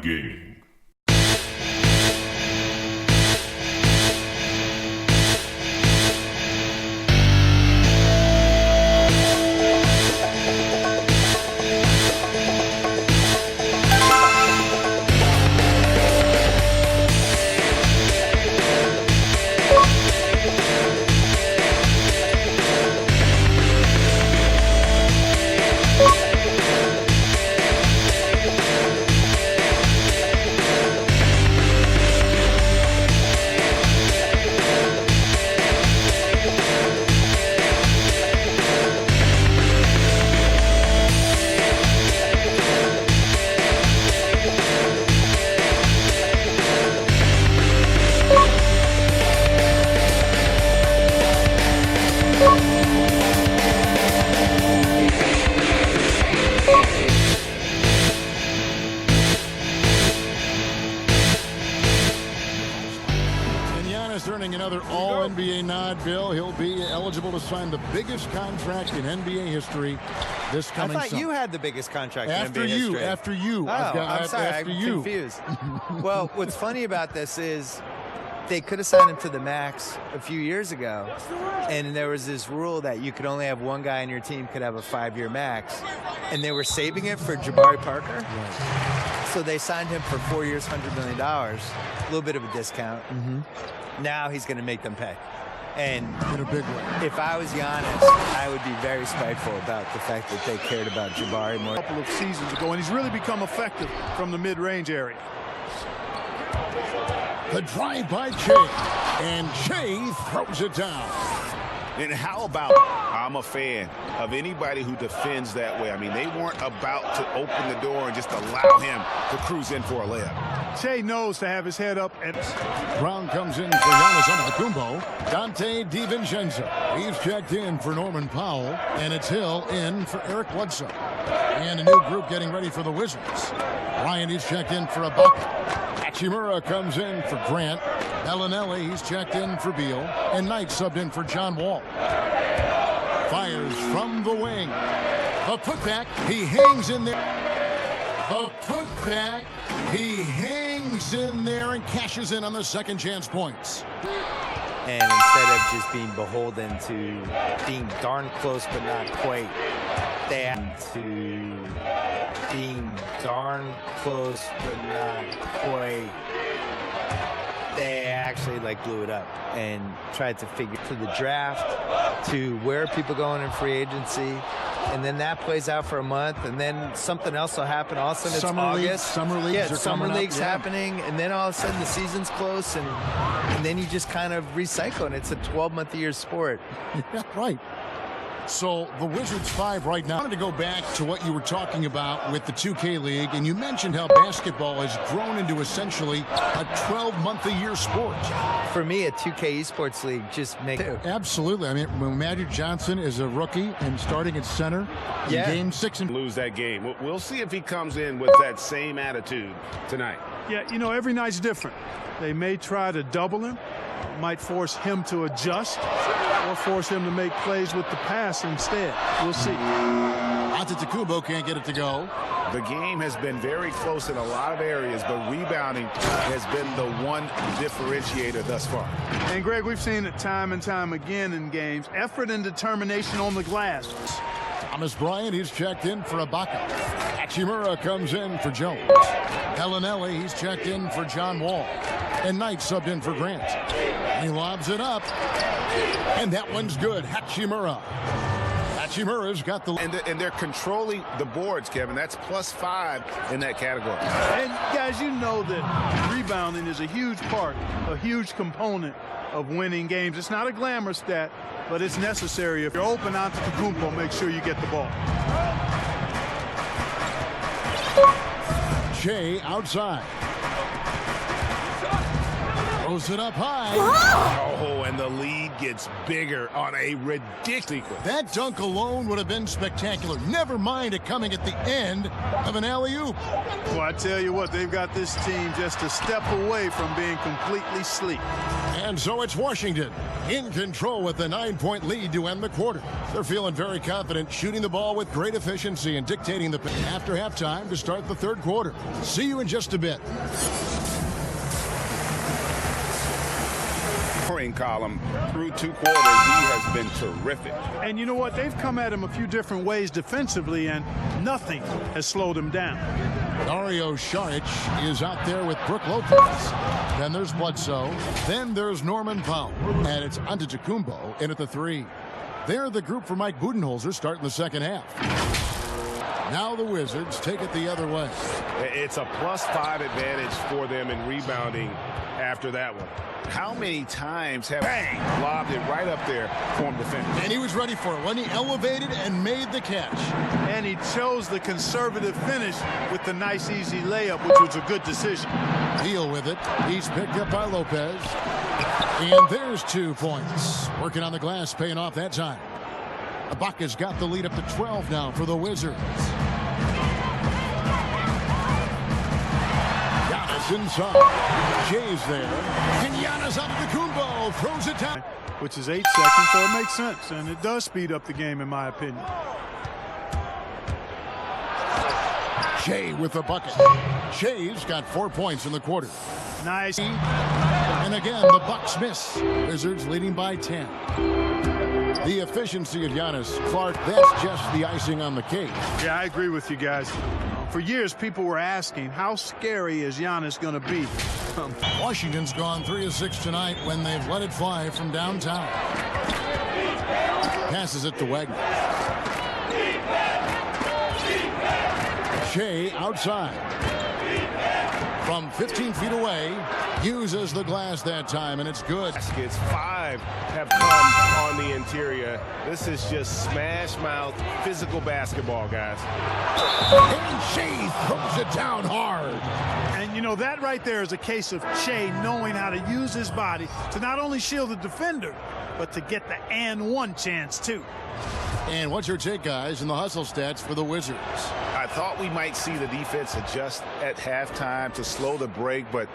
Gaming. Earning another All-NBA nod, Bill. He'll be eligible to sign the biggest contract in NBA history this coming summer. I thought you had the biggest contract after in NBA history. After you. Oh, I'm sorry. After I'm you. confused. Well, what's funny about this is they could have signed him to the max a few years ago, and there was this rule that you could only have one guy on your team could have a 5-year max, and they were saving it for Jabari Parker. Right. So they signed him for 4 years, $100 million, a little bit of a discount. Now he's going to make them pay. And in a big way. If I was Giannis, I would be very spiteful about the fact that they cared about Jabari more. A couple of seasons ago, and he's really become effective from the mid-range area. The drive by Che, and Che throws it down. And how about, I'm a fan of anybody who defends that way. I mean, they weren't about to open the door and just allow him to cruise in for a layup. Che knows to have his head up. And Brown comes in for Giannis Antetokounmpo. Dante DiVincenzo. He's checked in for Norman Powell. And it's Hill in for Eric Bledsoe. And a new group getting ready for the Wizards. Ryan is checked in for Ibaka. Hachimura comes in for Grant. Bellinelli, he's checked in for Beal. And Knight subbed in for John Wall. Fires from the wing. A putback. He hangs in there. A putback. He hangs in there and cashes in on the second chance points. And instead of just being beholden to being darn close but not quite, they have to being darn close but not quite. They actually blew it up and tried to figure to the draft, to where people going in free agency, and then that plays out for a month, and then something else will happen. All of a sudden it's August. Summer leagues are summer leagues up, happening, and then all of a sudden the season's close, and then you just kind of recycle, and it's a 12-month-a-year sport. Yeah, right. So the Wizards 5 right now. I wanted to go back to what you were talking about with the 2K League, and you mentioned how basketball has grown into essentially a 12-month-a-year sport. For me, a 2K esports league just makes it. Absolutely. I mean, when Magic Johnson is a rookie and starting at center in Game 6 and lose that game. We'll see if he comes in with that same attitude tonight. Yeah, you know, every night's different. They may try to double him, might force him to adjust, or force him to make plays with the pass instead. We'll see. Antetokounmpo can't get it to go. The game has been very close in a lot of areas, but rebounding has been the one differentiator thus far. And, Greg, we've seen it time and time again in games. Effort and determination on the glass. Thomas Bryant, he's checked in for Ibaka. Hachimura comes in for Jones. Bellinelli, he's checked in for John Wall. And Knight subbed in for Grant. And he lobs it up. And that one's good. Hachimura. Hachimura's got the... And they're controlling the boards, Kevin. That's +5 in that category. And, guys, you know that rebounding is a huge part, a huge component of winning games. It's not a glamour stat, but it's necessary. If you're open onto Antetokounmpo, make sure you get the ball. Shea outside. Throws it up high. Oh, and the lead gets bigger on a ridiculous. That dunk alone would have been spectacular. Never mind it coming at the end of an alley-oop. Well, I tell you what, they've got this team just a step away from being completely sleep. And so it's Washington in control with the 9-point lead to end the quarter. They're feeling very confident, shooting the ball with great efficiency and dictating the pace after halftime to start the third quarter. See you in just a bit. Column through 2 quarters, he has been terrific. And you know what? They've come at him a few different ways defensively, and nothing has slowed him down. Dario Saric is out there with Brook Lopez. Then there's Bledsoe. Then there's Norman Powell. And it's Antetokounmpo in at the 3. They're the group for Mike Budenholzer starting the second half. Now the Wizards take it the other way. It's a +5 advantage for them in rebounding after that one. How many times have lobbed it right up there for him to finish? And he was ready for it when he elevated and made the catch. And he chose the conservative finish with the nice, easy layup, which was a good decision. Deal with it. He's picked up by Lopez. And there's 2 points. Working on the glass, paying off that time. Ibaka's got the lead up to 12 now for the Wizards. Inside. Jay's there. And Giannis Antetokounmpo throws it down. Which is 8 seconds, so it makes sense. And it does speed up the game, in my opinion. Jay with the bucket. Jay's got 4 points in the quarter. Nice. And again, the Bucks miss. Wizards leading by 10. The efficiency of Giannis. Clark, that's just the icing on the cake. Yeah, I agree with you guys. For years, people were asking, how scary is Giannis going to be? Washington's gone 3 of 6 tonight when they've let it fly from downtown. Passes it to Wagner. Shea outside. From 15 feet away, uses the glass that time, and it's good. Baskets 5 have come on the interior. This is just smash mouth physical basketball, guys. And Shea throws it down hard. And you know, that right there is a case of Shea knowing how to use his body to not only shield the defender, but to get the and one chance too. And what's your take, guys, in the hustle stats for the Wizards? I thought we might see the defense adjust at halftime to slow the break, but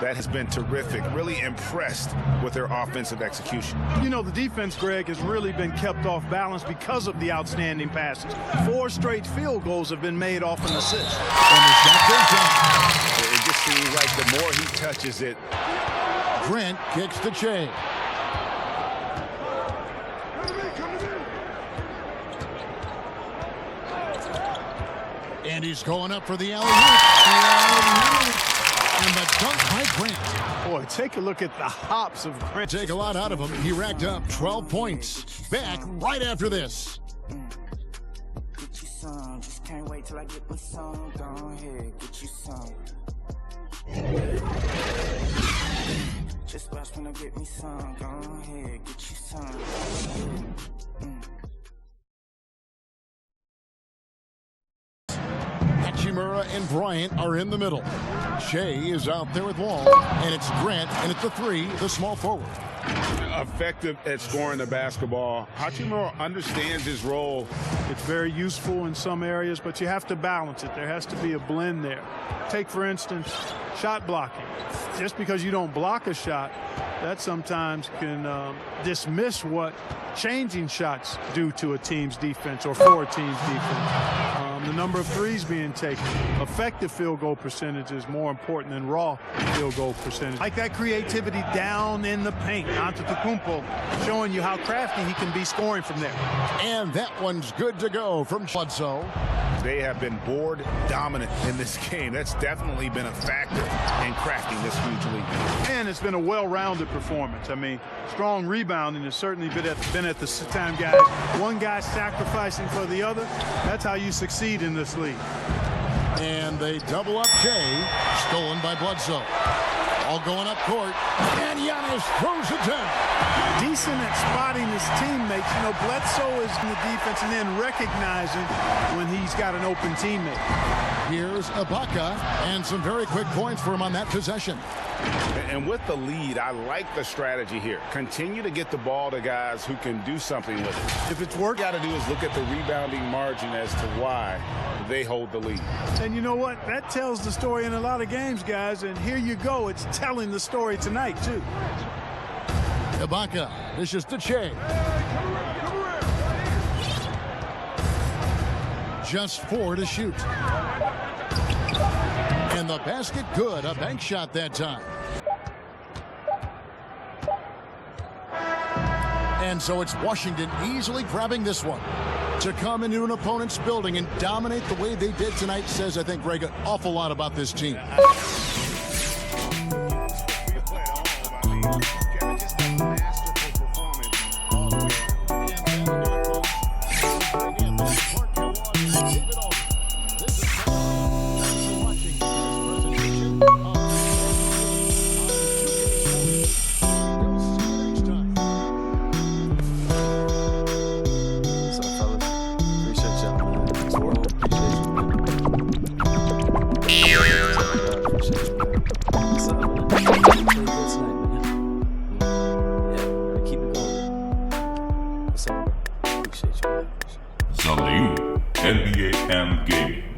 that has been terrific. Really impressed with their offensive execution. You know, the defense, Greg, has really been kept off balance because of the outstanding passes. 4 straight field goals have been made off an assist. And the shot goes down. It just seems like the more he touches it. Grant kicks to Shea. And he's going up for the alley-oop. And the dunk by Grant. Boy, take a look at the hops of Grant. Take a lot out of him. He racked up 12 points. Back right after this. Get you some. Just can't wait till I get me some. Go ahead, get you some. Just watch when I get me some. Go ahead, get you some. Hachimura and Bryant are in the middle. Shea is out there with Wall, and it's Grant, and it's the 3, the small forward. Effective at scoring the basketball. Hachimura understands his role. It's very useful in some areas, but you have to balance it. There has to be a blend there. Take, for instance, shot blocking. Just because you don't block a shot, that sometimes can dismiss what changing shots do to a team's defense or for a team's defense. The number of threes being taken. Effective field goal percentage is more important than raw field goal percentage. Like that creativity down in the paint. Antetokounmpo showing you how crafty he can be scoring from there. And that one's good to go from Bledsoe. They have been board dominant in this game. That's definitely been a factor in crafting this huge lead. And it's been a well-rounded performance. I mean, strong rebounding has certainly been at the time, guys. One guy sacrificing for the other. That's how you succeed in this league. And they double up Shea, stolen by Bledsoe. All going up court, and Giannis throws it down. Decent at spotting his teammates. You know, Bledsoe is in the defense and then recognizing when he's got an open teammate. Here's Ibaka, and some very quick points for him on that possession. And with the lead, I like the strategy here. Continue to get the ball to guys who can do something with it. If it's work, got to do is look at the rebounding margin as to why they hold the lead. And you know what? That tells the story in a lot of games, guys. And here you go. It's telling the story tonight, too. Ibaka dishes to Che. Just 4 to shoot. And the basket good. A bank shot that time. And so it's Washington easily grabbing this one. To come into an opponent's building and dominate the way they did tonight says, I think, Greg, an awful lot about this team. The new NBA and gaming.